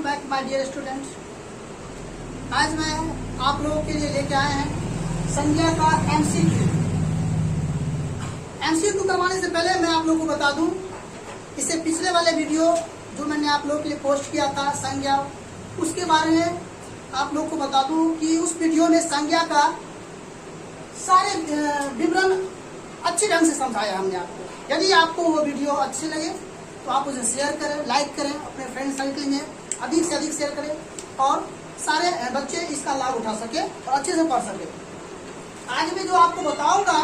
Back my dear students. आज मैं आप लोगों के लिए लेके आए हैं संज्ञा का एमसीक्यू। एमसीक्यू करवाने से पहले मैं आप लोगों को बता दूं, इससे पिछले वाले वीडियो जो मैंने आप लोगों के लिए पोस्ट किया था संज्ञा, उसके बारे में आप लोगों को बता दूं कि उस वीडियो में संज्ञा का सारे विवरण अच्छे ढंग से समझाया हमने आपको। यदि आपको वो वीडियो अच्छे लगे तो आप उसे शेयर करें, लाइक करें, अपने फ्रेंड सर्कल में अधिक से अधिक शेयर करें और सारे बच्चे इसका लाभ उठा सके और अच्छे से पढ़ सके। आज मैं जो आपको बताऊंगा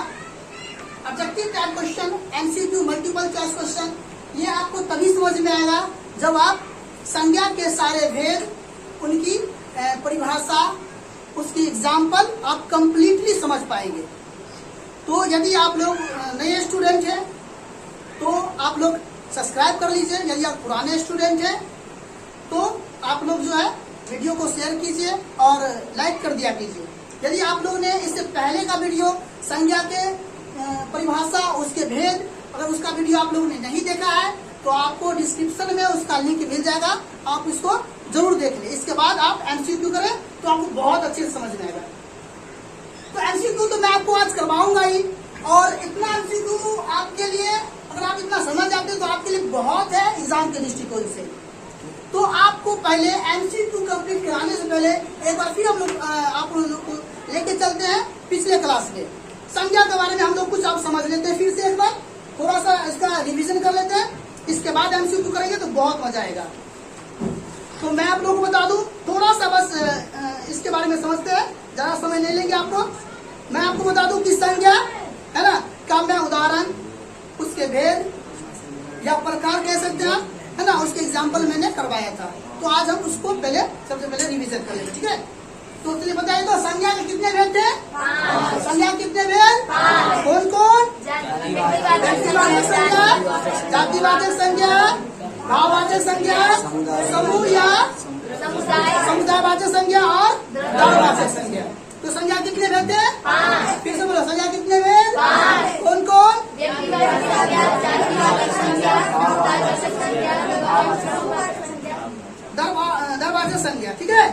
objective type question, MCQ, multiple choice question, ये आपको तभी समझ में आएगा जब आप संज्ञा के सारे भेद, उनकी परिभाषा, उसकी एग्जाम्पल आप कंप्लीटली समझ पाएंगे। तो यदि आप लोग नए स्टूडेंट हैं तो आप लोग सब्सक्राइब कर लीजिए। यदि आप पुराने स्टूडेंट हैं तो आप लोग जो है वीडियो को शेयर कीजिए और लाइक कर दिया कीजिए। यदि आप लोग ने इससे पहले का वीडियो संज्ञा के परिभाषा, उसके भेद, अगर उसका वीडियो आप लोगों ने नहीं देखा है तो आपको डिस्क्रिप्शन में उसका लिंक मिल जाएगा, आप उसको जरूर देख लें। इसके बाद आप एमसीक्यू करें तो आपको बहुत अच्छे से समझ में आएगा। तो एमसीक्यू तो मैं आपको आज करवाऊंगा ही, और इतना एमसीक्यू आपके लिए, अगर आप इतना समझ जाते हैं तो आपके लिए बहुत है एग्जाम के दृष्टिकोण से। तो आपको पहले एमसीक्यू कंप्लीट कराने से पहले एक बार फिर हम लोग आप लोग को लेके चलते हैं पिछले क्लास में। संज्ञा के बारे में हम लोग कुछ आप समझ लेते हैं, फिर से एक बार थोड़ा सा इसका रिवीजन कर लेते हैं। इसके बाद एमसीक्यू करेंगे तो बहुत मजा आएगा। तो मैं आप लोगों को बता दूं, थोड़ा सा बस इसके बारे में समझते हैं, ज्यादा समय नहीं लेंगे आपको। मैं आपको बता दूं कि संज्ञा है ना का मैं उदाहरण, उसके भेद या प्रकार कह सकते हैं, है ना, उसके एग्जाम्पल मैंने करवाया था। तो आज हम उसको पहले सबसे पहले रिवीजन करेंगे, ठीक है। तो चलिए बताइए, तो संज्ञा के कितने भेद थे? संज्ञा कितने भेद? कौन कौन? व्यक्तिवाचक संज्ञा, जातिवाचक संज्ञा, भाववाचक संज्ञा, समूह या समुदायवाचक संज्ञा और दलवाचक संज्ञा। तो संज्ञा कितने भेद थे? फिर से बोलो, संज्ञा कितने भेद? कौन कौन? दलवाचक संज्ञा, ठीक है।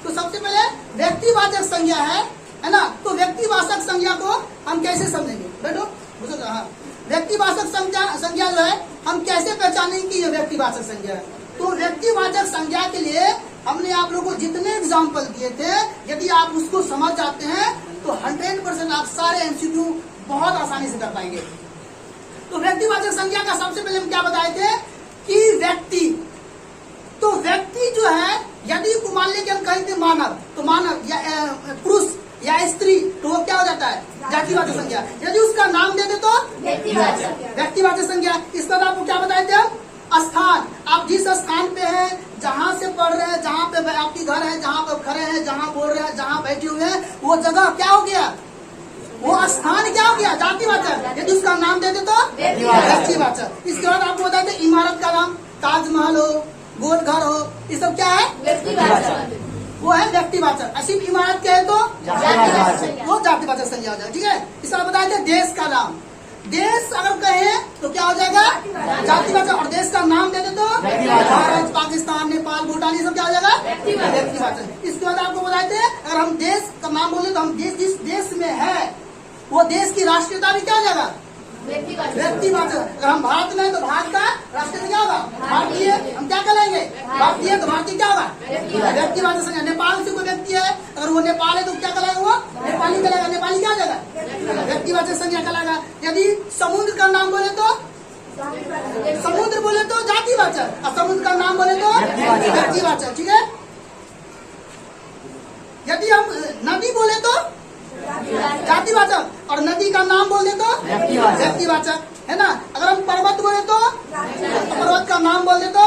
तो सबसे पहले व्यक्तिवाचक संज्ञा है ना। तो व्यक्तिवाचक संज्ञा को हम कैसे समझेंगे? बैठो, बुझो। हाँ, व्यक्तिवाचक संज्ञा जो है हम कैसे पहचानेंगे कि ये व्यक्तिवाचक संज्ञा है? तो व्यक्तिवाचक संज्ञा के लिए हमने आप लोगों को जितने एग्जाम्पल दिए थे, यदि आप उसको समझ जाते हैं तो 100% आप सारे एमसीक्यू बहुत आसानी से कर पाएंगे। तो व्यक्तिवाचक संज्ञा का सबसे पहले हम क्या बताए थे कि व्यक्ति, तो व्यक्ति जो है, यदि मान लीजिए हम कहें थे मानव, तो मानव या पुरुष या स्त्री, तो वो क्या हो जाता है? जातिवाचक संज्ञा। यदि उसका नाम दे दे तो व्यक्तिवाचक संज्ञा। इस पर आपको क्या बताए थे हम? स्थान, आप जिस स्थान पे हैं, जहाँ से पढ़ रहे हैं, जहाँ पे आपकी घर है, जहाँ पे खड़े हैं, जहाँ बोल रहे हैं, जहाँ बैठे हुए हैं, वो जगह क्या हो गया? वो स्थान क्या हो गया? जातिवाचक। यदि उसका नाम दे दे तो व्यक्तिवाचक। इसके बाद आपको बताए थे इमारत का नाम, ताजमहल हो, गोल घर हो, ये सब क्या है? व्यक्तिवाचक। वो है व्यक्तिवाचक। सिर्फ इमारत क्या है तो वो जातिवाचक संज्ञा हो जाएगा, ठीक है। इस बार बताए थे देश का नाम, देश अगर कहें तो क्या हो जाएगा? जातिवाचक। और देश का नाम दे दे तो भारत, पाकिस्तान, नेपाल, भूटान, ये सब क्या हो जाएगा? व्यक्तिवाचक। इसके बाद आपको बताए थे अगर हम देश का नाम बोले तो हम देश जिस देश में है वो देश की राष्ट्रीयता भी क्या हो जाएगा? व्यक्तिवाचक। अगर हम भारत में तो भारत का राष्ट्रीय क्या होगा? भारतीय। हम क्या कहलाएंगे? भारतीय। तो भारतीय क्या होगा? व्यक्तिवाचक संज्ञा। नेपाल से कोई व्यक्ति है, अगर वो नेपाल है तो क्या कहलाएगा? वो नेपाली कहलाएगा। नेपाली क्या हो जाएगा? व्यक्तिवाचक संज्ञा कहलाएगा। यदि समुद्र का नाम बोले तो समुद्र बोले तो जातिवाचक, और समुद्र का नाम बोले तो व्यक्तिवाचक, ठीक है। यदि हम नदी बोले तो जातिवाचक, और नदी का नाम बोल दे तो व्यक्तिवाचक, है ना। अगर हम पर्वत बोले तो पर्वत का नाम बोल दे तो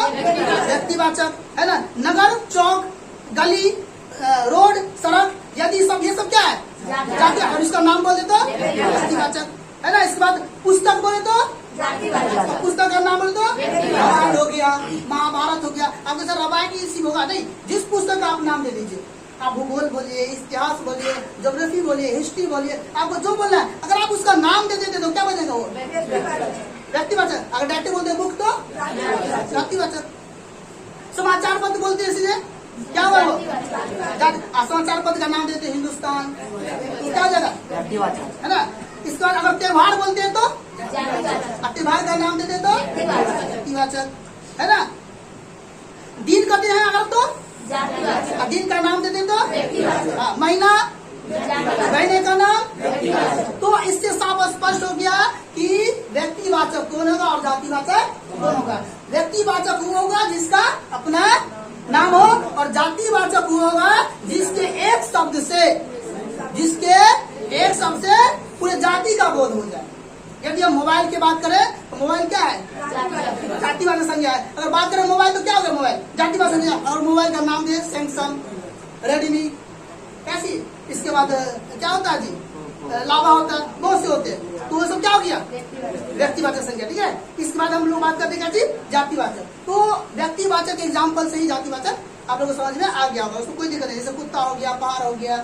व्यक्तिवाचक, है ना। नगर, चौक, गली, रोड, सड़क, यदि सब ये सब क्या है? जाति। और इसका नाम बोल दे तो व्यक्तिवाचक, है ना। इसके बाद पुस्तक बोले तो पुस्तक का नाम बोले तो रामायण हो गया, महाभारत हो गया। आपके सर रामायण इसी होगा नहीं, जिस पुस्तक का आप नाम दे दीजिए। आप भूगोल बोलिए, इतिहास बोलिए, ज्योग्राफी बोलिए, हिस्ट्री बोलिए, आपको जो बोलना है, अगर आप उसका नाम दे देते तो क्या बनेगा? वो व्यक्तिवाचक। अगर डायरेक्ट बोलते बुक तो जातिवाचक। समाचार पत्र बोलते हैं इसलिए क्या हुआ वो? समाचार पत्र का नाम देते हैं हिंदुस्तान, तो क्या जगह है ना। इसके बाद अगर त्योहार बोलते हैं तो त्योहार का नाम देते तो व्यक्तिवाचक है ना। दिन कहते हैं अगर तो दिन का नाम देते तो महीना, महीने का नाम। तो इससे साफ स्पष्ट हो गया कि व्यक्तिवाचक कौन होगा और जातिवाचक कौन होगा। व्यक्तिवाचक वो होगा जिसका अपना नाम हो, और जातिवाचक वो होगा जिसके एक शब्द से पूरे जाति का बोध हो जाए। यदि हम मोबाइल की बात करें तो मोबाइल क्या है? जातिवाचक संज्ञा है। अगर बात करें मोबाइल तो क्या हो गया? मोबाइल जातिवाचक संज्ञा। और मोबाइल का नाम दे सैमसंग, रेडमी, कैसी। इसके बाद क्या होता है जी? लावा होता है, बहुत से होते हैं। तो वो सब क्या हो गया? व्यक्तिवाचक संज्ञा। ठीक है। इसके बाद हम लोग बात करते हैं क्या? जातिवाचक। तो व्यक्तिवाचक एग्जाम्पल से ही जातिवाचक आप लोगों को समझ में आ गया होगा, उसको कोई दिक्कत नहीं। जैसे कुत्ता हो गया, पहाड़ हो गया,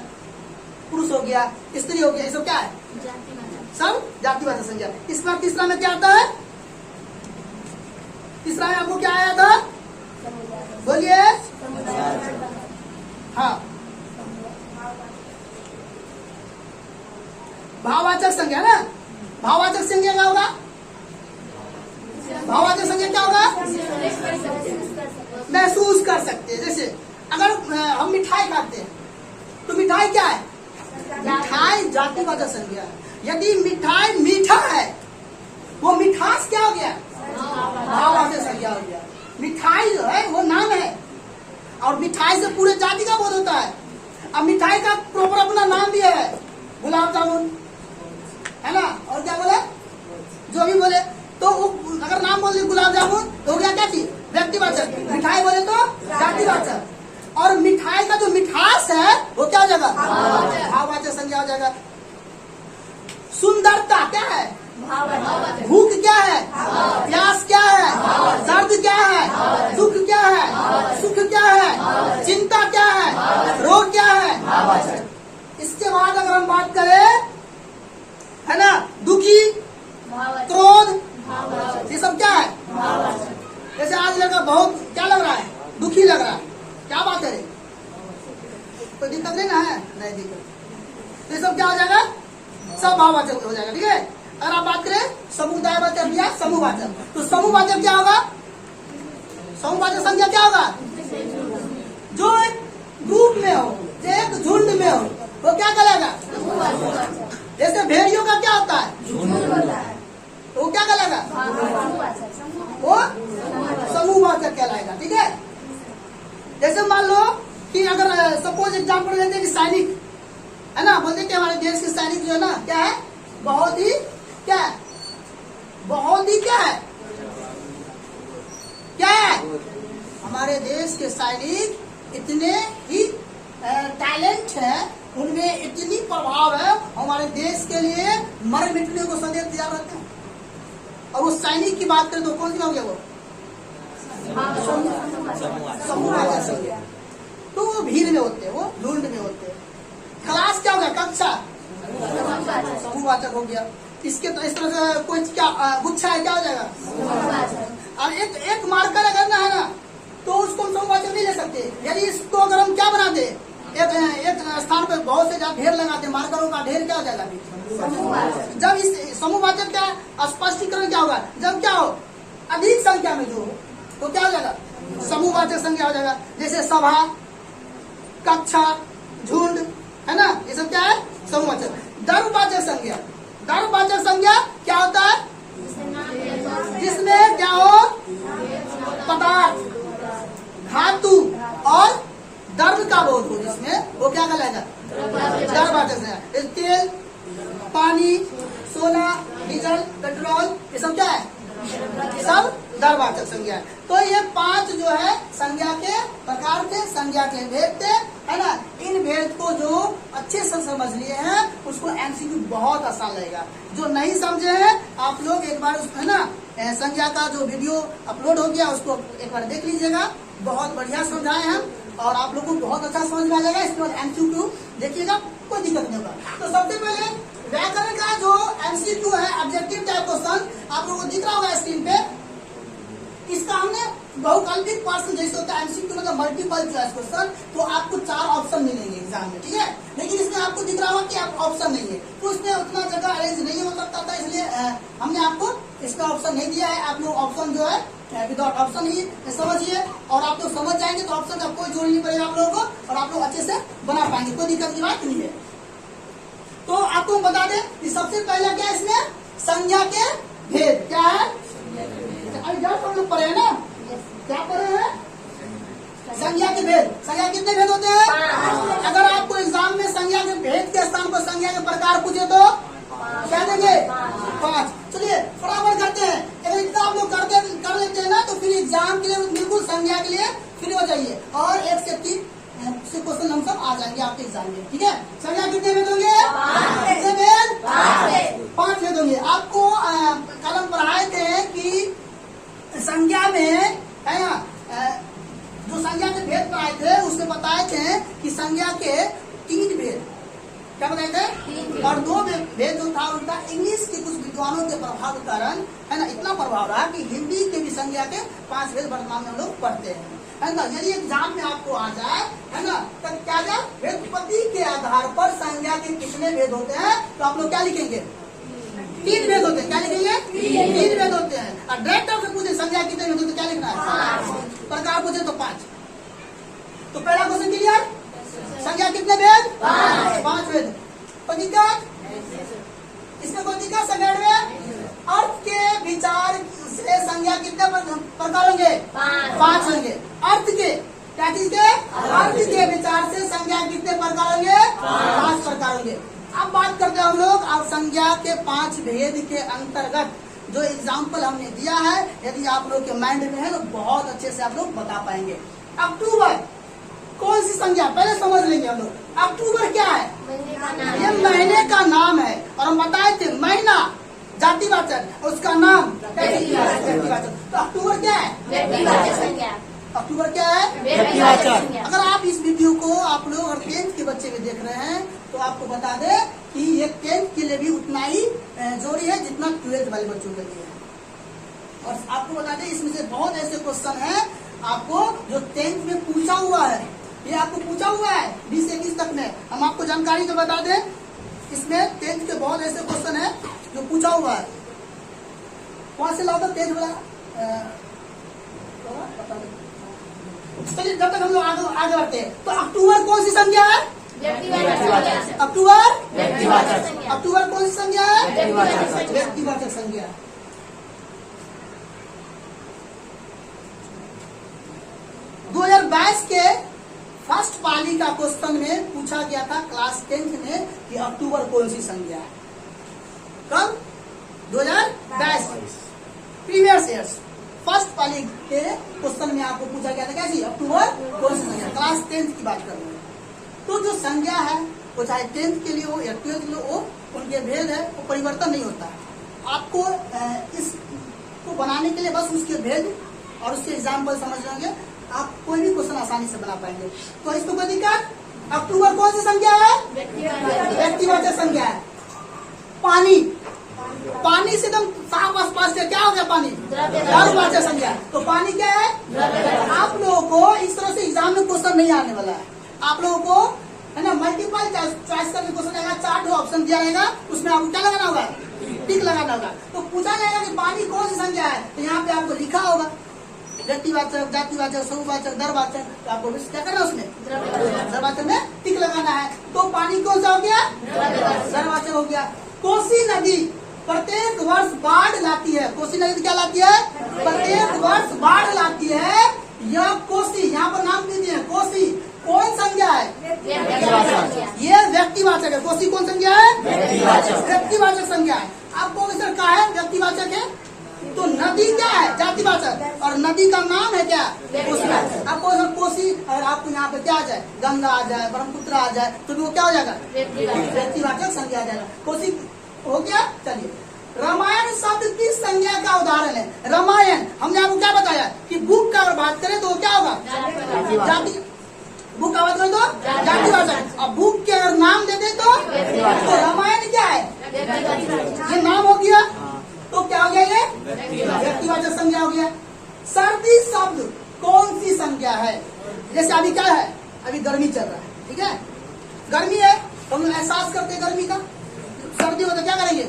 पुरुष हो गया, स्त्री हो गया, ये सब क्या है? सब जातिवाचक संज्ञा। इस बार तीसरा में क्या आता है? तीसरा में आपको क्या आया था? बोलिए। हाँ, भाववाचक संज्ञा ना। भाववाचक संज्ञा क्या होगा? भाववाचक संज्ञा क्या होगा? महसूस कर सकते हैं। जैसे अगर हम मिठाई खाते हैं तो मिठाई क्या है? मिठाई जातिवाचक संज्ञा है। यदि मिठाई मीठा है, वो मिठास क्या हो गया? भाववाचक संज्ञा हो गया। मिठाई जो है वो नाम है, और मिठाई से पूरे जाति का बोध होता है। अब मिठाई का प्रॉपर अपना नाम भी है, गुलाब जामुन है ना। और क्या बोले? जो भी बोले तो अगर नाम बोल दिया गुलाब जामुन तो हो गया क्या चीज? व्यक्तिवाचक। मिठाई बोले तो जातिवाचक। और मिठाई का जो मिठास है वो क्या हो जाएगा? भाववाचक संज्ञा हो जाएगा। सुंदरता क्या है? भूख क्या है? प्यास क्या है? दर्द क्या है? दुख क्या है? सुख क्या है? चिंता क्या है? रोग क्या है? इसके बाद अगर हम बात करें है ना, दुखी, क्रोध, ये सब क्या है? जैसे आज लड़का बहुत क्या लग रहा है? दुखी लग रहा है। क्या बात है? कोई दिक्कत नहीं ना है? नहीं दिक्कत। ये सब क्या हो जाएगा? सब भाववाचक हो जाएगा। ठीक है। अगर आप बात करें समुदायवाचक या समूहवाचक, तो समूहवाचक क्या होगा? समूहवाचक संज्ञा क्या होगा? जो एक ग्रुप में हो, जो एक झुंड में हो, वो क्या कहलाएगा? जैसे भेड़ियों का क्या होता है? तो वो क्या कहलाएगा? वो समूहवाचक कहलाएगा। ठीक है। जैसे मान लो कि अगर सपोज एग्जाम्पल लेते हैं कि सैनिक है ना, बोलते हैं कि हमारे देश के सैनिक जो है ना क्या है? बहुत ही क्या है? बहुत ही क्या है? क्या है? हमारे देश के सैनिक इतने ही टैलेंट है, उनमें इतनी प्रभाव है, हमारे देश के लिए मर मिटने को सदैव तैयार रहते हैं। और वो सैनिक की बात करें तो कौन सी हो गया? वो समूहवाचक संज्ञा। तो वो भीड़ में होते हैं, वो झुंड में होते हैं। क्लास क्या हो गया? कक्षा, समूहवाचक हो गया। इसके तो इस तरह से कोई क्या गुच्छा है, क्या हो जाएगा? और एक मार्कर अगर ना है ना तो उसको हम समूहवाचक नहीं ले सकते। यदि इसको अगर हम क्या बनाते, एक स्थान पर बहुत से ढेर लगाते, मार्करों का ढेर, क्या हो जाएगा? जब इस समूहवाचक का स्पष्टीकरण क्या होगा? जब क्या हो? अधिक संख्या में जो हो तो क्या हो जाएगा? समूहवाचक संज्ञा हो जाएगा। जैसे सभा, कक्षा, झुंड है ना, ये सब क्या है? समूहवाचक। द्रव्यवाचक संज्ञा। द्रव्यवाचक संज्ञा क्या होता है? जिसमें क्या हो? पदार्थ, धातु और द्रव्य का बोध हो, जिसमें वो क्या कहलाएगा? द्रव्यवाचक संज्ञा। तेल, पानी, सोना, डीजल, पेट्रोल, ये सब क्या है? सब द्रव्यवाचक संज्ञा है। तो ये 5 जो है संज्ञा के प्रकार थे, संज्ञा के भेद थे, है ना। इन भेद को जो अच्छे से समझ लिए हैं उसको एमसीक्यू बहुत आसान लगेगा। जो नहीं समझे हैं आप लोग एक बार है ना, संज्ञा का जो वीडियो अपलोड हो गया उसको एक बार देख लीजिएगा। बहुत बढ़िया समझाए हम, और आप लोग को बहुत अच्छा समझ में आ जाएगा। इसके बाद एमसीक्यू देखिएगा, कोई दिक्कत नहीं होगा। तो सबसे पहले व्याकरण का जो एमसीक्यू है, ऑब्जेक्टिव टाइप क्वेश्चन, आप लोगों को दिख रहा होगा स्क्रीन पे। इसका हमने बहुकल्पित प्रश्न जैसे होता है एमसीक्यू मतलब मल्टीपल चॉइस क्वेश्चन, तो आपको 4 ऑप्शन मिलेंगे एग्जाम में, ठीक है। लेकिन इसमें आपको दिख रहा होगा कि आप ऑप्शन नहीं है, तो उसमें उतना जगह अरेंज नहीं हो सकता था, इसलिए हमने आपको इसका ऑप्शन नहीं दिया है। आप लोग ऑप्शन जो है विदाउट ऑप्शन ही समझिए, और आप लोग समझ जाएंगे तो ऑप्शन का कोई जोड़ नहीं पड़ेगा आप लोगों को, और आप लोग अच्छे से बना पाएंगे, कोई दिक्कत की बात नहीं है। तो आपको बता दें कि सबसे पहला क्या है इसमें, संज्ञा के भेद क्या है। अभी जस्ट हम लोग पढ़े हैं ना, क्या पढ़े हैं, संज्ञा के भेद। संज्ञा कितने भेद होते हैं। अगर आपको एग्जाम में संज्ञा के भेद के स्थान पर संज्ञा के प्रकार पूछे तो क्या देंगे, 5। चलिए फटाफट करते हैं, अगर इतना आप लोग कर लेते हैं ना तो फिर एग्जाम के लिए बिल्कुल संज्ञा के लिए फ्री हो जाइए, और 1 से 3 से क्वेश्चन हम सब आ जाएंगे आपके एग्जाम में, ठीक है। संज्ञा कितने भेद होंगे, कितने भेद, 5 भेद होंगे। आपको कलम पढ़ाए थे कि संज्ञा में है ना, जो संज्ञा के भेद पढ़ाए थे उसमें बताए थे कि संज्ञा के 3 भेद, क्या बताए थे, और 2 भेद जो था उनका इंग्लिश के कुछ विद्वानों के प्रभाव के कारण है ना इतना प्रभाव रहा कि हिंदी के भी संज्ञा के 5 भेद वर्तमान में हम लोग पढ़ते हैं, है ना। यदि एग्जाम में आपको आ जाए है ना, तब क्या जाए, व्युत्पत्ति के आधार पर संज्ञा के कितने भेद होते हैं, तो आप लोग क्या लिखेंगे, 3 भेद होते हैं। क्या लिखेंगे, 3 भेद होते हैं। और डायरेक्ट आपसे पूछे संज्ञा कितने भेद होते, क्या लिखना है, प्रकार पूछे तो 5। तो पहला क्वेश्चन क्लियर, संज्ञा कितने भेद, 5 भेद। प्रतीकात्मक, इसमें प्रतीकात्मक संज्ञा में अर्थ के विचार से संज्ञा कितने प्रकार होंगे, 5 होंगे। अर्थ के, क्या चीज के, अर्थ के विचार से संज्ञा कितने प्रकार होंगे, 5 प्रकार होंगे। अब बात करते हैं हम लोग अब संज्ञा के 5 भेद के अंतर्गत जो एग्जाम्पल हमने दिया है, यदि आप लोग के माइंड में है तो बहुत अच्छे से आप लोग बता पाएंगे। अक्टूबर कौन सी संज्ञा, पहले समझ लेंगे हम लोग। अक्टूबर क्या है, ये महीने का नाम है, और हम बताए थे महीना जातिवाचक, उसका नाम व्यक्तिवाचक। तो अक्टूबर क्या है, व्यक्तिवाचक संज्ञा। अक्टूबर क्या है, व्यक्तिवाचक। अगर आप इस वीडियो को आप लोग और 10th के बच्चे भी देख रहे हैं तो आपको बता दें कि ये 10th के लिए भी उतना ही जोड़ी है जितना 12th वाले बच्चों के लिए है। और आपको बता दें इसमें से बहुत ऐसे क्वेश्चन है आपको जो 10th में पूछा हुआ है, ये आपको पूछा हुआ है 20 से 21 तक में। हम आपको जानकारी तो बता दें, इसमें 10th के बहुत ऐसे क्वेश्चन है जो पूछा हुआ है। वहां से लाओ तो 10th वाला, चलिए जब तक हम लोग आगे बढ़ते हैं। तो अक्टूबर कौन सी संज्ञा है, अक्टूबर, अक्टूबर कौन सी संज्ञा है, व्यक्तिवाचक संज्ञा। के फर्स्ट पाली का क्वेश्चन में पूछा गया था क्लास 10th में कि अक्टूबर कौन सी संज्ञा है, कब, 2022 प्रीवियस ईयर्स फर्स्ट पाली के क्वेश्चन में आपको पूछा गया था कैसी अक्टूबर कौन सी संज्ञा, क्लास 10th की बात कर रहे हैं। तो जो संज्ञा है वो चाहे 10th के लिए हो या 12th के लिए हो, उनके भेद है वो परिवर्तन नहीं होता है। आपको इसको बनाने के लिए बस उसके भेद और उसके एग्जाम्पल समझ लेंगे, आप कोई भी क्वेश्चन आसानी से बना पाएंगे। तो इसमें कोई दिक्कत, अक्टूबर कौन सी संज्ञा है, व्यक्तिवाचक संज्ञा है। पानी, पानी से एकदम साफ आसपास से क्या हो गया, पानी द्रव्यवाचक संज्ञा। तो पानी क्या है, आप लोगों को इस तरह से एग्जाम में क्वेश्चन नहीं आने वाला है। आप लोगों को है ना मल्टीपल चॉइस का क्वेश्चन रहेगा, 4 ऑप्शन दिया रहेगा, उसमें आपको क्या लगाना होगा, टिक लगाना होगा। तो पूछा जाएगा कि पानी कौन सी संज्ञा है, तो यहाँ पे आपको लिखा होगा व्यक्तिवाचक, जातिवाचक, बहुवाचक, दरवाचक, तो आपको क्या करना है उसमें दरवाचक में टिक लगाना है। तो पानी कौन सा हो गया, दरवाचक हो गया। कोसी नदी प्रत्येक वर्ष बाढ़ लाती है, कोसी नदी क्या लाती है, प्रत्येक वर्ष बाढ़ लाती है। यह कोसी, यहाँ पर नाम दीजिए, कोसी कौन संज्ञा है, ये व्यक्तिवाचक है। कोसी कौन संज्ञा है, व्यक्तिवाचक संज्ञा है। आपको सर कहा है व्यक्तिवाचक है, तो नदी क्या है, जातिवाचक, और नदी का नाम है क्या, कोसी। आपको सर कोसी, अगर आपको यहाँ पे क्या आ जाए, गंगा आ जाए, ब्रह्मपुत्र आ जाए, तो वो क्या हो जाएगा, व्यक्तिवाचक संज्ञा आ जाएगा। कोसी हो गया। चलिए, रामायण शब्द की संज्ञा का उदाहरण है। रामायण हमने आपको क्या बताया कि बुक का अगर बात करें तो क्या होगा, जाति, बुक का बात करें तो जातिवाचक, और बुक के अगर नाम दे दे तो रामायण क्या है, ये नाम हो गया, तो क्या हो गया, ये व्यक्तिवाचक संज्ञा हो गया। सर्दी शब्द कौन सी संज्ञा है। जैसे अभी क्या है, अभी गर्मी चल रहा है, ठीक है, गर्मी है तो हम एहसास करते हैं गर्मी का। सर्दी हो तो क्या करेंगे,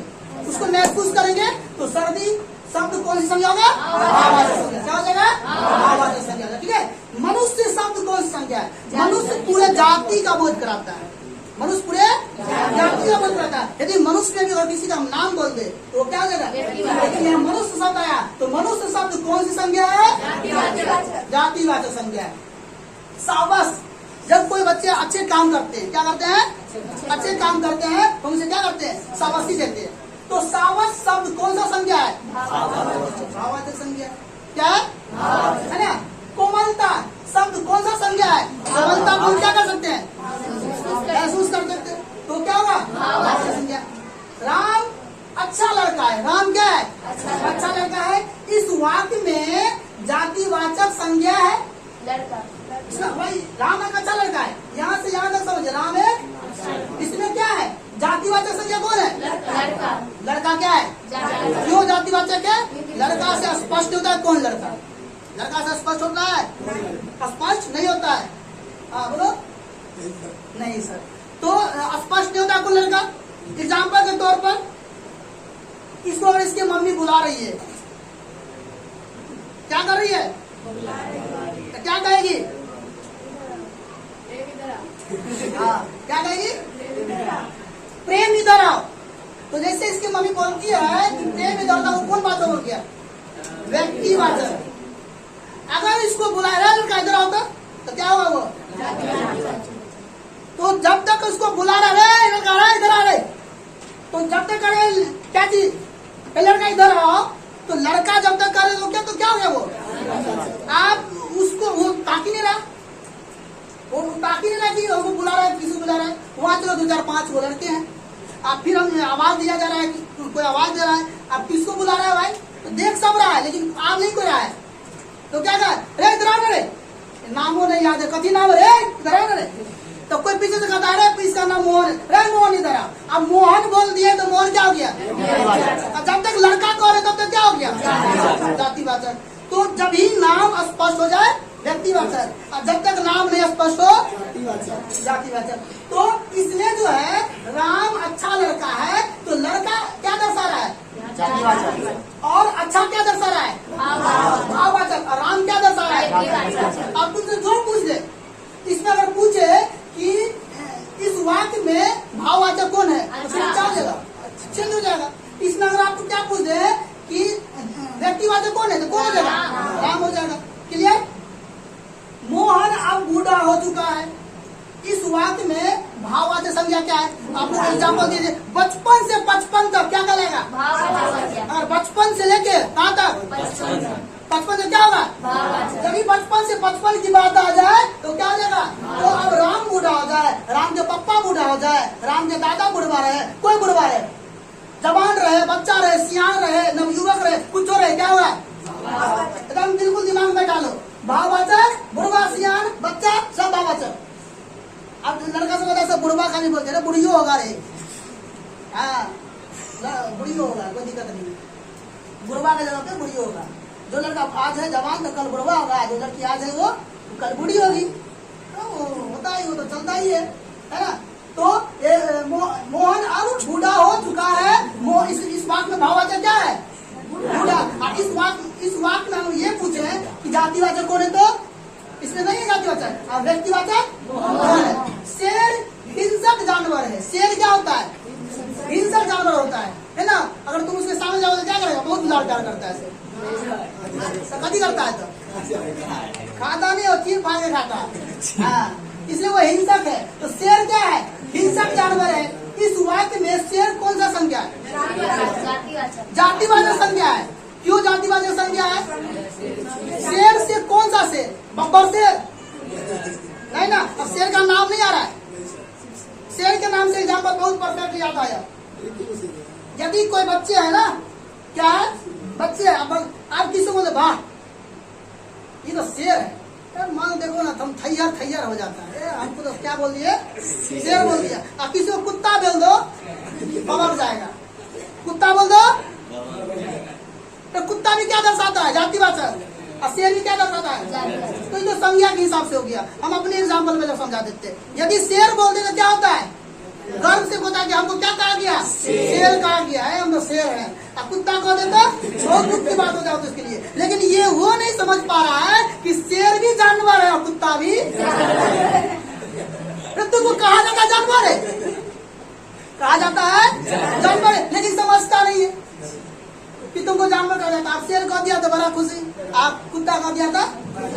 उसको महसूस करेंगे, तो सर्दी शब्द कौन सी संज्ञा होगा, भाववाचक संज्ञा। क्या हो जाएगा, भाववाचक संज्ञा, ठीक है। मनुष्य शब्द कौन सी संज्ञा है, मनुष्य पूरे जाति का बोध कराता है, मनुष्य पूरे जाति का बोध कराता है। यदि मनुष्य में भी अगर किसी का हम नाम बोल दे तो क्या हो जाएगा, लेकिन यहाँ मनुष्य शब्द आया तो मनुष्य शब्द कौन सी संज्ञा है, जातिवाचक संज्ञा है। शाबाश, जब कोई बच्चे अच्छे काम करते हैं, क्या करते हैं, अच्छे काम करते हैं तो उनसे क्या करते हैं, शाबाशी देते हैं। तो शाबाश शब्द कौन सा संज्ञा है, भाववाचक संज्ञा। क्या है ना। कोमलता शब्द कौन सा संज्ञा है, कोमलता को हम क्या कर सकते हैं, महसूस कर सकते हैं, तो क्या होगा, भाववाचक संज्ञा। राम अच्छा लड़का है, राम क्या है, अच्छा लड़का है। इस वाक्य में जातिवाचक संज्ञा है लड़का, भाई राम एक अच्छा लड़का है, यहाँ से यहाँ तक समझे, राम एक, इसमें क्या है, जातिवाचक संज्ञा कौन है, लड़का। लड़का क्या है, क्यों जातिवाचक है, लड़का से स्पष्ट होता है कौन लड़का, लड़का से स्पष्ट होता है, स्पष्ट नहीं होता है। हाँ बोलो, नहीं सर, तो स्पष्ट नहीं होता कौन लड़का। एग्जाम्पल के तौर पर इसको अगर इसकी मम्मी बुला रही है, क्या कर रही है, तो क्या कहेगी, हाँ क्या कहेगी, प्रेम इधर आओ। तो जैसे इसकी मम्मी बोलती है कि प्रेम इधर आओ, कौन बात हो गया, व्यक्तिवाचक। अगर इसको बुलाया रहा लड़का इधर आओ तो क्या होगा वो, तो जब तक उसको बुला रहा है लड़का रहा इधर आ रहे, तो जब तक करे क्या चीज, लड़का इधर आओ, तो लड़का जब तक करे तो क्या हो गया वो, आप उसको वो ताकि नहीं रहा, वो ताकि नहीं रहा कि हमको बुला रहा है, किसी को बुला रहा है, वहाँ चलो 2 4 5 वो लड़के हैं, अब फिर हम आवाज दिया जा रहा है, कोई आवाज दे रहा है, अब किसको बुला रहा है भाई, तो देख सब रहा है लेकिन आप नहीं कोई रहा है, तो क्या कर रे इधर आ रे, नामो नहीं याद है, कथी नाम रे इधर आ रे, तो कोई पीछे से कहता है इसका नाम मोहन, रे मोहन इधर आ। अब मोहन बोल दिए तो मोहन क्या हो गया, जब तक लड़का कह रहे तब तक क्या हो गया, जातिवाचक। तो जब ही नाम स्पष्ट हो जाए व्यक्तिवाचक, और जब तक नाम नहीं स्पष्ट हो जातिवाचक। तो इसमें जो है राम अच्छा लड़का है, तो लड़का क्या दर्शा रहा है, जातिवाचक, और अच्छा क्या दर्शा रहा है, भाववाचक, और राम क्या दर्शा रहा है। अब तुमसे जो पूछ ले, इसमें अगर पूछे कि इस वाक्य में भाववाचक कौन है, तो फिर क्या हो जाएगा, चेंज हो जाएगा। इसमें अगर आपको क्या पूछ दे कि व्यक्तिवाचक कौन है, तो कौन हो जाएगा, राम हो जाएगा। क्लियर। मोहन अब बूढ़ा हो चुका है, इस वाक्य में भाववाचक संज्ञा क्या है, आप लोग एग्जाम्पल दीजिए। बचपन से 55 तक क्या करेगा, और बचपन से लेके कहाँ तक, 55 से क्या होगा, जब बचपन से 55 की बात आ जाए तो क्या हो जाएगा, तो अब राम बूढ़ा हो जाए, राम के पप्पा बूढ़ा हो जाए, राम के दादा बुढ़वा रहे, कोई बुढ़वा रहे, जवान रहे, बच्चा रहे, सियान रहे, नवयुवक रहे, कुछ हो रहे, क्या हुआ, एकदम बिल्कुल दिमाग में डालो, भाववाचक, बुढ़वा, सियान, बच्चा, सब भाववाचक। अब लड़का से बता सब बुढ़वा का भी बोलते हैं, बुढ़ियो होगा रे, हाँ बुढ़ियो होगा, कोई दिक्कत नहीं, बुढ़वा का जगह पे बुढ़ियो होगा। जो लड़का आज है जवान तो कल बुढ़वा होगा, जो लड़की आज है वो कल बूढ़ी होगी, तो होता ही, वो तो चलता ही है ना। तो मोहन अब बूढ़ा हो चुका है, इस वाक्य में भाववाचक क्या है, बूढ़ा। इस वाक्य में हम ये पूछे कि जातिवाचक कौन है, तो इसमें नहीं है जातिवाचक, व्यक्तिवाचक कौन है। शेर हिंसक जानवर है, शेर क्या होता है, हिंसक जानवर होता है ना। अगर तुम उसके सामने जाओ तो क्या करेगा, बहुत दुलार प्यार करता है, कभी करता है, तो खाता नहीं और चीर फाड़ के खाता है, हाँ इसलिए वो हिंसक है। तो शेर क्या है, हिंसक जानवर है। इस वाक्य में शेर कौन सा संज्ञा है, जातिवाचक संज्ञा है। क्यों जातिवाचक संज्ञा है, शेर से कौन सा शेर, बब्बर शेर नहीं ना, अब शेर का नाम नहीं आ रहा है, शेर के नाम से एग्जाम्पल बहुत परफेक्ट याद आया। यदि कोई बच्चे है ना, क्या है, बच्चे अब आप किसी बोले वाह ये तो शेर है, मान देखो ना तुम थैयर हो जाता है, हमको तो क्या बोल दिए, शेर बोल दिया। अब किसी को कुत्ता बोल दो बबक जाएगा, कुत्ता बोल दो तो कुत्ता भी क्या दर्शाता है, जातिवाचक, और शेर भी क्या दर्शाता है? तो ये तो संज्ञा के हिसाब से हो गया। हम अपने एग्जाम्पल में जब समझा देते, यदि शेर बोल दे तो क्या होता है? गर्व से होता है कि हमको क्या कहा गया? शेर कहा गया है, हम तो शेर हैं। अब कुत्ता कह देता बहुत दुख की बात हो जाती है उसके लिए। लेकिन ये वो नहीं समझ पा रहा है कि शेर भी जानवर है और कुत्ता भी तुमको कहा जाता है जानवर है, कहा जाता है जानवर है, लेकिन समझता नहीं है कि तुमको जानवर कहा जाता। आप शेर कह दिया तो बड़ा खुशी, आप कुत्ता कह दिया था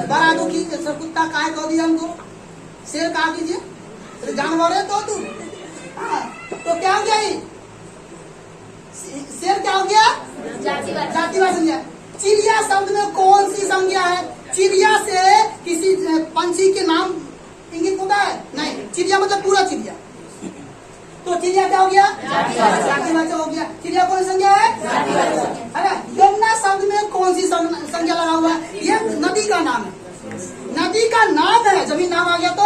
बड़ा दुखी। सर कुत्ता काहे कह दिया हमको, शेर कहा कीजिए, जानवर है तो तू। तो क्या हो गया ये? शेर क्या हो गया? जातिवाद संज्ञा। चिड़िया शब्द में कौन सी संज्ञा है? चिड़िया से किसी पंछी के नाम इंगित होता है? नहीं, चिड़िया मतलब पूरा चिड़िया। तो चिड़िया क्या हो गया? जातिवाचक हो गया। चिड़िया कौन सी संज्ञा है? है ना। यमुना शब्द में कौन सी संज्ञा लगा हुआ है? ये नदी का नाम है, नदी का नाम है। जब नाम आ गया तो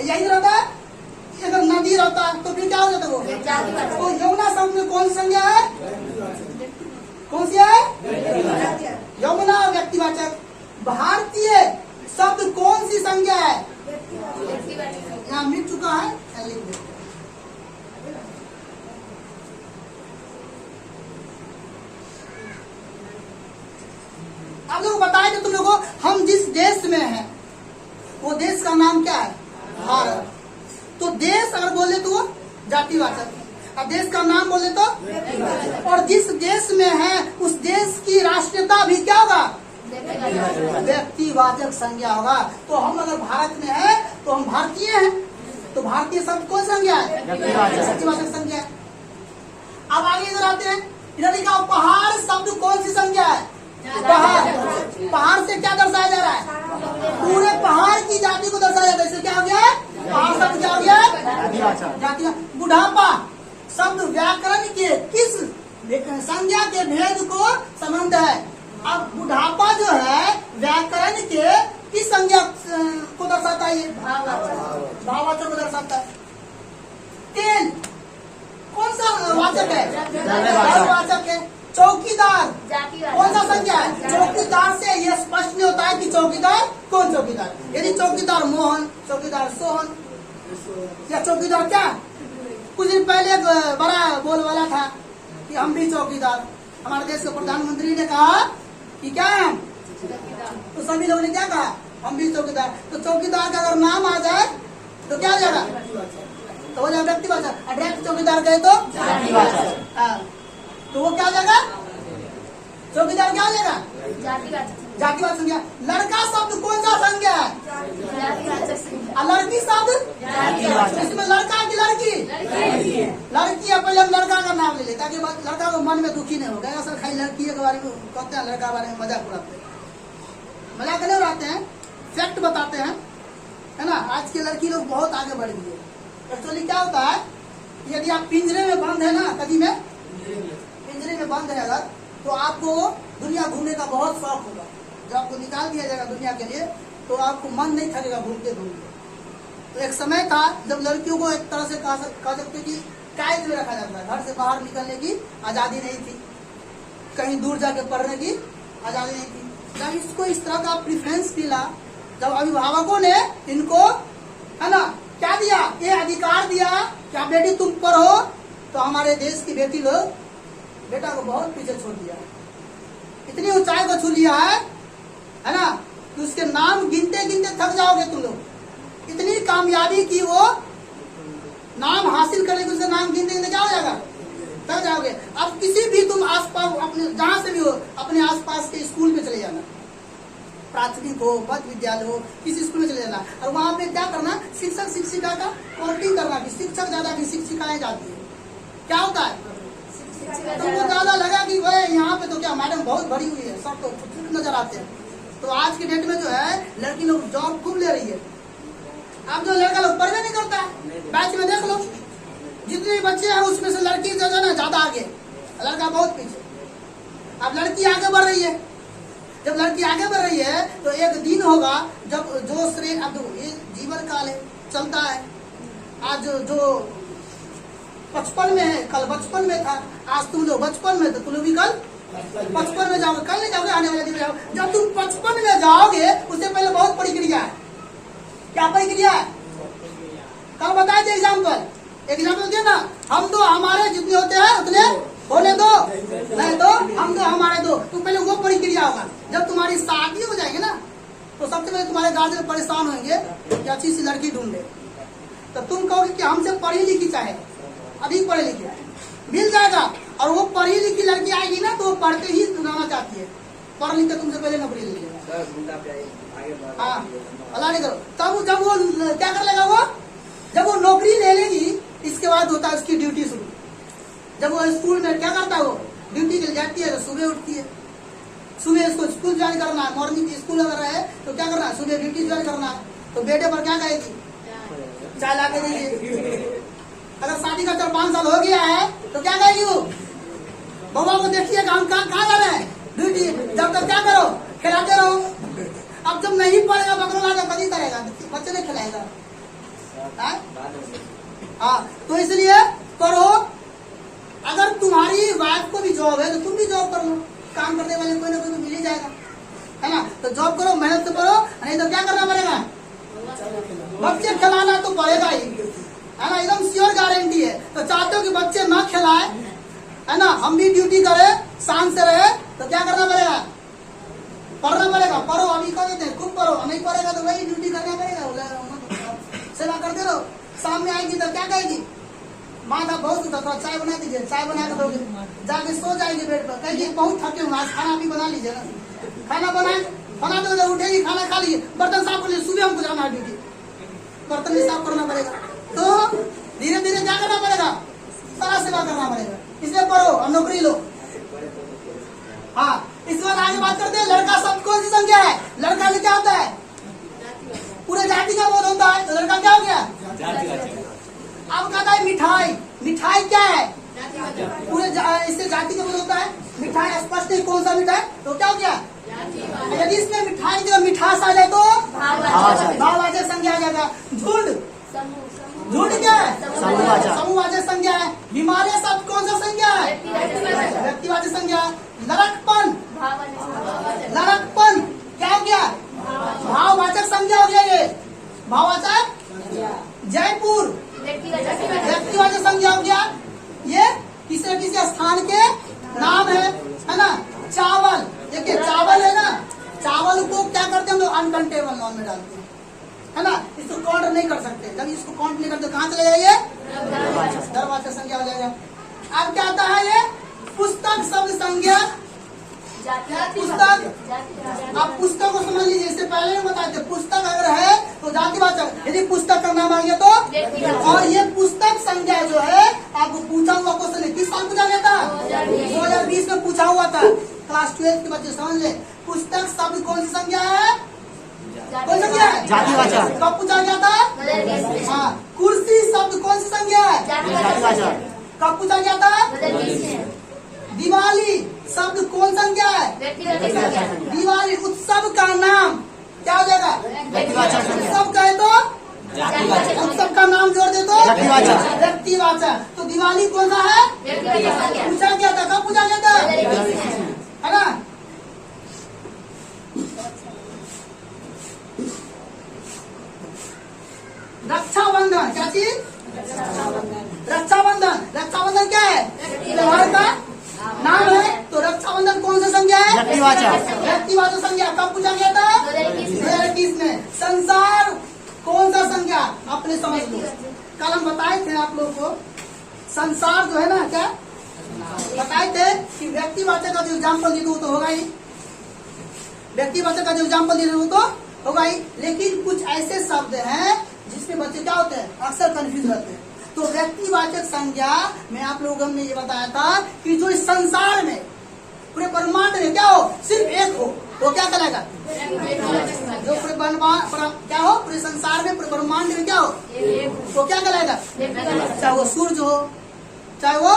यही रहता है। अगर नदी रहता है तो फिर क्या हो जाता है वो? तो यमुना शब्द में कौन सी संज्ञा है? कौन सी है? यमुना व्यक्तिवाचक। भारतीय शब्द कौन सी संज्ञा है? यहाँ मिट चुका है, लिख देते हैं। आप लोग बताए थे तुम लोगों को, हम जिस देश में हैं वो देश का नाम क्या है? भारत। तो देश अगर बोले तो वो जातिवाचक, और देश का नाम बोले तो, और जिस देश में है उस देश की राष्ट्रीयता भी क्या होगा? व्यक्तिवाचक संज्ञा होगा। तो हम अगर भारत में है तो हम भारतीय हैं, तो भारतीय शब्द कौन संज्ञा है? व्यक्तिवाचक संज्ञा है। अब आगे इधर आते हैं, इधर लिखा पहाड़ शब्द कौन सी संज्ञा है? पहाड़। पहाड़ से क्या दर्शाया जा रहा है? पूरे पहाड़ की जाति को दर्शाया जाता है। इससे क्या हो गया? पहाड़ शब्द क्या हो गया? जाति। बुढ़ापा शब्द व्याकरण के किस संज्ञा के भेद को संबंध है? अब बुढ़ापा जो है व्याकरण के किस संज्ञा को दर्शाता है? ये भाववाचक को दर्शाता है। तेल कौन सा वाचक है? भाववाचक है। चौकीदार कौन सा संज्ञा है? चौकीदार से यह स्पष्ट नहीं होता है कि चौकीदार कौन चौकीदार। यदि चौकीदार मोहन, चौकीदार सोहन, या चौकीदार क्या? कुछ दिन पहले बड़ा बोल वाला था कि हम भी चौकीदार। हमारे देश के प्रधानमंत्री ने कहा कि क्या है हम, तो सभी लोगों ने क्या कहा? हम भी चौकीदार। तो चौकीदार का अगर नाम आ जाए तो क्या हो जाएगा? तो हो जाएगा व्यक्तिवाचक। डायरेक्ट चौकीदार गए तो तो वो क्या हो जाएगा? चौकीदार क्या हो जाएगा? जातिवाचक संज्ञा। लड़का शब्द कौन सा संज्ञा है? लड़की शब्द, इसमें लड़का की लड़की? लड़की है। पहले हम लड़का का नाम ले लेते ताकि लड़का को मन में दुखी नहीं होगा। सर खाली लड़की के बारे में कहते हैं, लड़का के बारे में मजाक उड़ाते हैं। मजाक नहीं उड़ाते हैं, फैक्ट बताते हैं, है ना। आज की लड़की लोग बहुत आगे बढ़ गई है। एक्चुअली क्या होता है, यदि आप पिंजरे में बंद है ना, कभी में पिंजरे में बंद है अगर, तो आपको दुनिया घूमने का बहुत शौक होगा। जब आपको निकाल दिया जाएगा दुनिया के लिए तो आपको मन नहीं थकेगा घूमते घूमते। तो एक समय था जब लड़कियों को एक तरह से कह सकते कि कैद में रखा जाता है। घर से बाहर निकलने की आज़ादी नहीं थी, कहीं दूर जाके पढ़ने की आज़ादी नहीं थी। जब इसको इस तरह का प्रिफरेंस मिला, जब अभिभावकों ने इनको, है ना, क्या दिया? ये अधिकार दिया कि आप बेटी तुम पढ़ो, तो हमारे देश की बेटी लोग बेटा को बहुत पीछे छोड़ दिया, इतनी ऊंचाई को छू लिया है ना, कि उसके नाम गिनते गिनते थक जाओगे तुम लोग। इतनी कामयाबी की वो नाम हासिल करने के, उसका नाम गिनते गिनते क्या हो जाएगा? थक जाओगे। अब किसी भी तुम आसपास अपने जहां से भी हो, अपने आसपास के स्कूल में चले जाना, प्राथमिक हो, मध्य विद्यालय हो, किसी स्कूल में चले जाना, और वहां पे क्या करना? शिक्षक शिक्षिका का काउंटिंग करना कि शिक्षक ज्यादा की शिक्षिकाएं जाती है। क्या होता है? तुमको ज्यादा लगा कि भाई यहाँ पे तो क्या मैडम बहुत भरी हुई है, सब तो ठीक नजर आते हैं। तो आज के डेट में जो है लड़की लोग जॉब खूब ले रही है। अब जो लड़का लोग पढ़ने नहीं करता, बैच में देख लो, जितने बच्चे हैं उसमें से लड़की जो है ना ज्यादा आगे, लड़का बहुत पीछे। अब लड़की आगे बढ़ रही है। जब लड़की आगे बढ़ रही है तो एक दिन होगा जब जो श्रेय, अब ये जीवन काल है, चलता है। आज जो 55 में है, कल बचपन में था। आज तुम लोग बचपन में, तो तुम लोग भी कल 55 में जाओगे, कल नहीं जाओगे, आने वाले दिन जाओगे। जब तुम 55 में जाओगे उससे पहले बहुत प्रक्रिया है। क्या प्रक्रिया है? कल बताए थे एग्जाम्पल दिया ना, हम तो हमारे जितने होते हैं उतने होने दो, नहीं तो हम तो हमारे दो। तो पहले वो प्रक्रिया होगा। जब तुम्हारी शादी हो जाएगी ना तो सबसे पहले तुम्हारे गार्जियन परेशान होंगे कि अच्छी सी लड़की ढूंढे। तो तुम कहोगे कि हमसे पढ़ी लिखी चाहे, अधिक पढ़े लिखे, मिल जाएगा। और वो पढ़ी लिखी लड़की आएगी ना तो वो पढ़ते ही सुनाना चाहती है, पढ़ लिख के तुमसे पहले नौकरी ले लेगा। हाँ, अल्लाह नहीं करो। तब जब वो क्या कर लेगा, वो जब वो नौकरी ले लेगी इसके बाद होता है उसकी ड्यूटी शुरू। जब वो स्कूल में क्या करता है, वो ड्यूटी के लिए जाती है तो सुबह उठती है, सुबह इसको स्कूल ज्वाइन करना है, मॉर्निंग की स्कूल अगर है तो क्या करना है, सुबह ड्यूटी ज्वाइन करना है। तो बेटे पर क्या कहेगी, चाय ला के देगी। अगर शादी का 4-5 साल हो गया है तो क्या कहेगी वो, बउआ को देखिए हम कहाँ जा रहे हैं, ड्यूटी। जब तक क्या करो, खिलाते रहो। अब जब नहीं पड़ेगा बकरा लाकर कभी करेगा, बच्चे नहीं खिलाएगा। हाँ, तो इसलिए करो। अगर तुम्हारी वाइफ को भी जॉब है तो तुम भी जॉब कर लो, काम करने वाले कोई ना कोई तो मिल ही जाएगा, है ना। तो जॉब करो, मेहनत तो करो, नहीं तो क्या करना पड़ेगा, बच्चे खिलाना तो पड़ेगा ही, है ना, एकदम श्योर गारंटी है। तो चाहते हो कि बच्चे ना खिलाए, है ना, हम भी ड्यूटी करें, शान से रहे, तो क्या करना पड़ेगा, पढ़ना पड़ेगा। पढ़ो, अभी कर देते हैं, खूब पढ़ो, नहीं पढ़ेगा तो वही ड्यूटी करना पड़ेगा, सेवा करते रहो। शाम में आएगी तो क्या कहेगी, माता बहुत उठा, थोड़ा चाय बना दीजिए, चाय बना के दोगे, जाके सो जाएगी बेड पर, कहेगी बहुत थके हूँ, आज खाना भी बना लीजिए ना। खाना बना दो, उठेगी, खाना खा लीजिए, बर्तन साफ कर लीजिए, सुबह हमको जाना है ड्यूटी, बर्तन भी साफ करना पड़ेगा। तो धीरे धीरे क्या करना पड़ेगा, सारा सेवा करना पड़ेगा। इसलिए पढ़ो और नौकरी लो। हाँ, इस बार आगे बात करते हैं, लड़का शब्द कौन सी संख्या है, लड़का से क्या होता है, पूरे जाति का बोध होता है, तो लड़का क्या हो गया, अब कहता है मिठाई। मिठाई क्या है, पूरे इससे जाति का बोध होता है। मिठाई स्पष्ट है कौन सा मिठाई, तो क्या हो गया, यदि इसमें मिठाई जो मिठास आ जाए तो भाववाचक संज्ञा आ जाएगा। झुंड, झुंड क्या है, समूहवाचक संज्ञा है। हिमालय शब्द कौन सा संज्ञा है, व्यक्तिवाचक संज्ञा। लड़कपन, लड़कपन क्या हो गया, भाववाचक संज्ञा हो गया, ये भाववाचक। जयपुर व्यक्तिवाचक संज्ञा हो गया, ये किसी न किसी स्थान के नाम है ना। चावल, देखिए चावल है ना, चावल को क्या करते हैं हम लोग, अनकाउंटेबल नाउन में डालते हैं, है ना, इसको काउंट नहीं कर सकते। जब इसको काउंट नहीं करते कहाँ चले जाइए, दरवाचक संज्ञा हो जाएगा। अब क्या आता है, ये पुस्तक शब्द संज्ञा, पुस्तक। आप पुस्तक को समझ लीजिए, इससे पहले भी बताए थे, पुस्तक अगर है तो जातिवाचक, यदि पुस्तक का नाम आ गया तो। और ये पुस्तक संज्ञा जो है आपको पूछा हुआ क्वेश्चन है, किस साल पूछा गया था, 2020 में पूछा हुआ था। क्लास 12 के बच्चे समझ ले, पुस्तक शब्द कौन सी संज्ञा है, कौन संज्ञा है, जातिवाचक। कब पूछा गया था, हाँ। कुर्सी शब्द कौन सी संज्ञा है, जातिवाचक। कब पूछा गया था। दिवाली शब्द कौन संज्ञा है, दिवाली। उत्सव का नाम क्या हो जाएगा, उत्सव कहे तो, उत्सव का नाम जोड़ दे तो व्यक्तिवाचक। तो दिवाली कौन सा है, पूछा गया था, कब पूछा गया था, है ना। रक्षाबंधन क्या चीज, रक्षाबंधन। रक्षाबंधन क्या है, त्योहार का नाम है। तो रक्षाबंधन कौन सा संज्ञा है, व्यक्तिवाचक संज्ञा। कब पूछा गया था, 2021 में। संसार कौन सा संज्ञा, अपने समझ लो। कल हम बताए थे आप लोगों को, संसार जो है ना, क्या बताए थे कि व्यक्तिवाचक का जो एग्जाम्पल दी तो होगा ही, व्यक्तिवाचक का जो एग्जाम्पल दी तो होगा ही। लेकिन कुछ ऐसे शब्द हैं जिसमें बच्चे क्या होते हैं, अक्सर कंफ्यूज रहते हैं। तो व्यक्तिवाचक संज्ञा में आप लोगों ने ये बताया था कि जो इस संसार में, पूरे ब्रह्मांड में क्या हो, सिर्फ एक हो, वो क्या कहलाएगा, जो पूरे क्या हो, पूरे संसार में, पूरे ब्रह्मांड में क्या हो, वो क्या कहलाएगा। चाहे वो सूरज हो, चाहे वो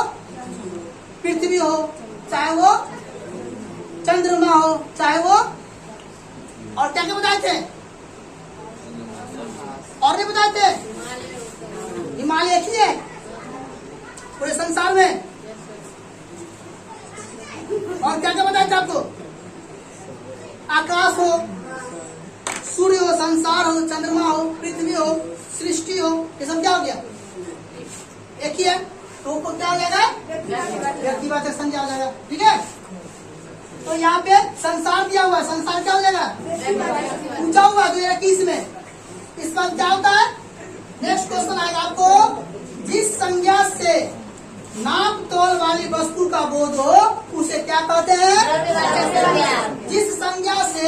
पृथ्वी हो, चाहे वो चंद्रमा हो, चाहे वो, और क्या क्या बताए थे, और नहीं बताए थे, हिमालय एक ही है पूरे संसार में। और क्या क्या बताया था आपको? आकाश हो, सूर्य हो, संसार हो, चंद्रमा हो, पृथ्वी हो, सृष्टि हो, ये सब क्या हो गया? एक ही है। तो वो क्या हो जाएगा? व्यक्तिवाचक संज्ञा हो जाएगा। ठीक है। तो यहाँ पे संसार दिया हुआ है, संसार क्या हो जाएगा? पूछा हुआ 2021 में। इस बार क्या होता है? नेक्स्ट क्वेश्चन आएगा आपको, जिस संज्ञा से नाप तोल वाली वस्तु का बोध हो उसे क्या कहते हैं? जिस संज्ञा से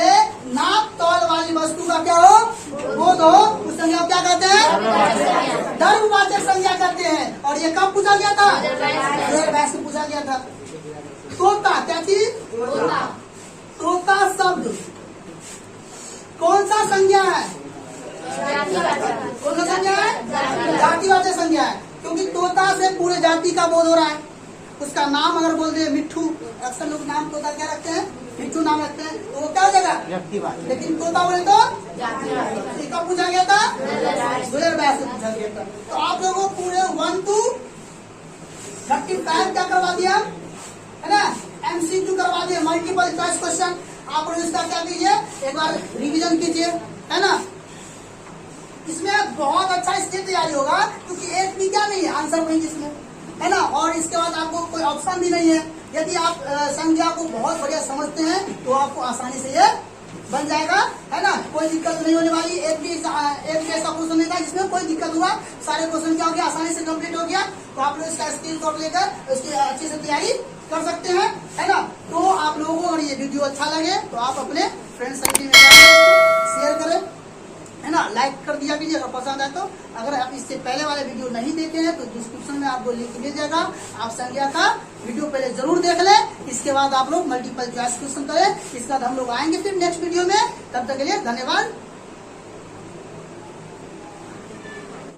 नाप तोल वाली वस्तु का क्या हो? बोध हो, उस संज्ञा को क्या कहते हैं? धर्मवाचक संज्ञा कहते हैं। और ये कब पूछा गया था? 2022 में पूछा गया था। तोता, क्या चीज? तोता शब्द कौन सा संज्ञा है? कौन सा संज्ञा है? जातिवाचक संज्ञा है, क्योंकि तोता से पूरे जाति का बोध हो रहा है। उसका नाम अगर बोल दे मिट्ठू, अक्सर लोग नाम तोता क्या रखते हैं? मिट्ठू नाम रखते हैं, तो वो क्या हो जाएगा? व्यक्तिवाचक। लेकिन तोता बोले तो कब पूछा गया था? 2022 में पूछा गया था। तो आप लोगों को पूरे 1 to 35 क्या करवा दिया है ना? MCQ करवा दिया, मल्टीपल चॉइस क्वेश्चन। आप लोग इसका क्या कीजिए, एक बार रिवीजन कीजिए, है ना? इसमें बहुत अच्छा इसलिए तैयारी होगा क्योंकि एक भी क्या नहीं है, आंसर नहीं इसमें, है ना? और इसके बाद आपको कोई ऑप्शन भी नहीं है। यदि आप संज्ञा को बहुत बढ़िया समझते हैं तो आपको आसानी से ये बन जाएगा, है ना? कोई दिक्कत नहीं होने वाली। एक भी ऐसा क्वेश्चन नहीं था जिसमें कोई दिक्कत हुआ। सारे क्वेश्चन क्या हो गया? आसानी से कंप्लीट हो गया। तो आप लोग इसका स्क्रीनशॉट लेकर उसकी अच्छे से तैयारी कर सकते हैं, है ना? तो आप लोगों को अगर ये वीडियो अच्छा लगे तो आप अपने फ्रेंड सर्किल में शेयर करें, है ना? लाइक कर दिया कीजिए अगर पसंद आए तो। अगर आप इससे पहले वाले वीडियो नहीं देखे हैं तो डिस्क्रिप्शन में आपको लिंक मिल जाएगा। आप संज्ञा का वीडियो पहले जरूर देख लें, इसके बाद आप लोग मल्टीपल चॉइस क्वेश्चन करें। इसके बाद हम लोग आएंगे फिर नेक्स्ट वीडियो में। तब तक के लिए धन्यवाद।